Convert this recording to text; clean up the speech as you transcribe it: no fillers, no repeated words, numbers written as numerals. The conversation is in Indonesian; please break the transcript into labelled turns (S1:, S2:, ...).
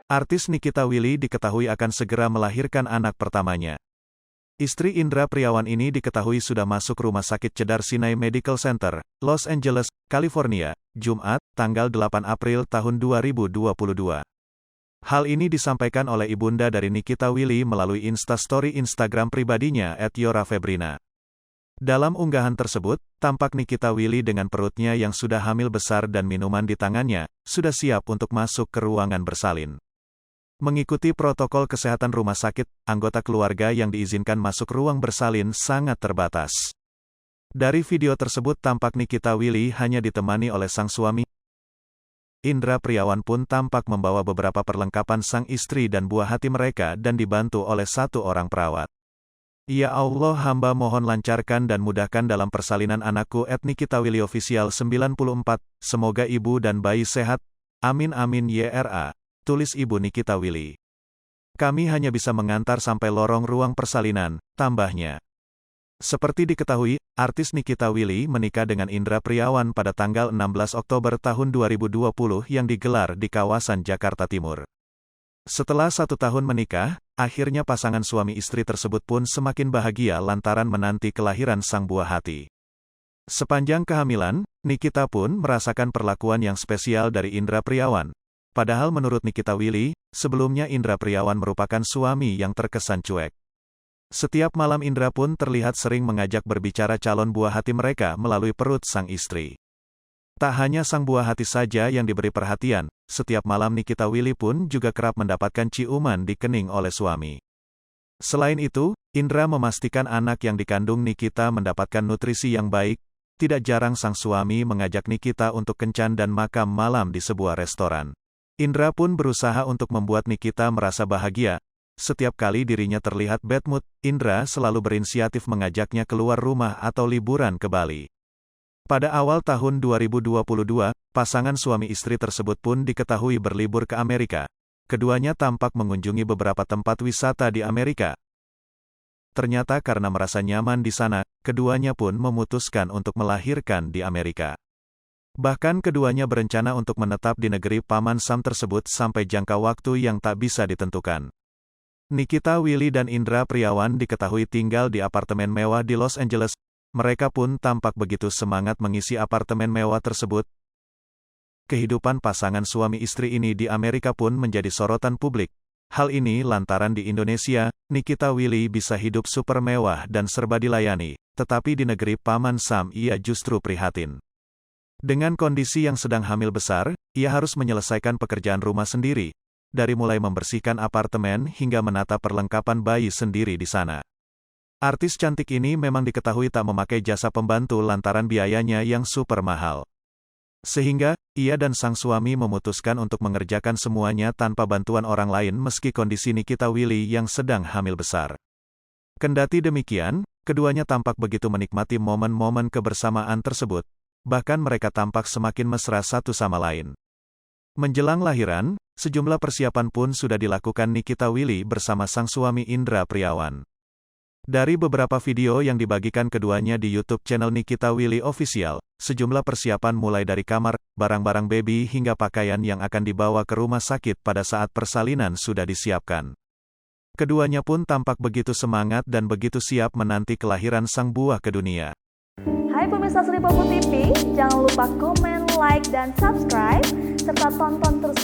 S1: Artis Nikita Willy diketahui akan segera melahirkan anak pertamanya. Istri Indra Priawan ini diketahui sudah masuk Rumah Sakit Cedar Sinai Medical Center, Los Angeles, California, Jumat, tanggal 8 April tahun 2022. Hal ini disampaikan oleh ibunda dari Nikita Willy melalui Instastory Instagram pribadinya @yorafebrina. Dalam unggahan tersebut, tampak Nikita Willy dengan perutnya yang sudah hamil besar dan minuman di tangannya, sudah siap untuk masuk ke ruangan bersalin. Mengikuti protokol kesehatan rumah sakit, anggota keluarga yang diizinkan masuk ruang bersalin sangat terbatas. Dari video tersebut tampak Nikita Willy hanya ditemani oleh sang suami. Indra Priawan pun tampak membawa beberapa perlengkapan sang istri dan buah hati mereka dan dibantu oleh satu orang perawat. Ya Allah, hamba mohon lancarkan dan mudahkan dalam persalinan anakku @Nikita Willy Official 94, semoga ibu dan bayi sehat, amin amin YRA. Tulis Ibu Nikita Willy. Kami hanya bisa mengantar sampai lorong ruang persalinan, tambahnya. Seperti diketahui, artis Nikita Willy menikah dengan Indra Priawan pada tanggal 16 Oktober tahun 2020 yang digelar di kawasan Jakarta Timur. Setelah 1 tahun menikah, akhirnya pasangan suami istri tersebut pun semakin bahagia lantaran menanti kelahiran sang buah hati. Sepanjang kehamilan, Nikita pun merasakan perlakuan yang spesial dari Indra Priawan. Padahal menurut Nikita Willy, sebelumnya Indra Priawan merupakan suami yang terkesan cuek. Setiap malam Indra pun terlihat sering mengajak berbicara calon buah hati mereka melalui perut sang istri. Tak hanya sang buah hati saja yang diberi perhatian, setiap malam Nikita Willy pun juga kerap mendapatkan ciuman di kening oleh suami. Selain itu, Indra memastikan anak yang dikandung Nikita mendapatkan nutrisi yang baik. Tidak jarang sang suami mengajak Nikita untuk kencan dan makan malam di sebuah restoran. Indra pun berusaha untuk membuat Nikita merasa bahagia. Setiap kali dirinya terlihat bad mood, Indra selalu berinisiatif mengajaknya keluar rumah atau liburan ke Bali. Pada awal tahun 2022, pasangan suami istri tersebut pun diketahui berlibur ke Amerika. Keduanya tampak mengunjungi beberapa tempat wisata di Amerika. Ternyata karena merasa nyaman di sana, keduanya pun memutuskan untuk melahirkan di Amerika. Bahkan keduanya berencana untuk menetap di negeri Paman Sam tersebut sampai jangka waktu yang tak bisa ditentukan. Nikita Willy dan Indra Priawan diketahui tinggal di apartemen mewah di Los Angeles. Mereka pun tampak begitu semangat mengisi apartemen mewah tersebut. Kehidupan pasangan suami istri ini di Amerika pun menjadi sorotan publik. Hal ini lantaran di Indonesia, Nikita Willy bisa hidup super mewah dan serba dilayani, tetapi di negeri Paman Sam ia justru prihatin. Dengan kondisi yang sedang hamil besar, ia harus menyelesaikan pekerjaan rumah sendiri, dari mulai membersihkan apartemen hingga menata perlengkapan bayi sendiri di sana. Artis cantik ini memang diketahui tak memakai jasa pembantu lantaran biayanya yang super mahal. Sehingga, ia dan sang suami memutuskan untuk mengerjakan semuanya tanpa bantuan orang lain meski kondisi Nikita Willy yang sedang hamil besar. Kendati demikian, keduanya tampak begitu menikmati momen-momen kebersamaan tersebut. Bahkan mereka tampak semakin mesra satu sama lain. Menjelang lahiran, sejumlah persiapan pun sudah dilakukan Nikita Willy bersama sang suami Indra Priawan. Dari beberapa video yang dibagikan keduanya di YouTube channel Nikita Willy Official, sejumlah persiapan mulai dari kamar, barang-barang baby hingga pakaian yang akan dibawa ke rumah sakit pada saat persalinan sudah disiapkan. Keduanya pun tampak begitu semangat dan begitu siap menanti kelahiran sang buah ke dunia.
S2: Hai pemirsa Sri Popo TV, jangan lupa komen, like, dan subscribe, serta tonton terus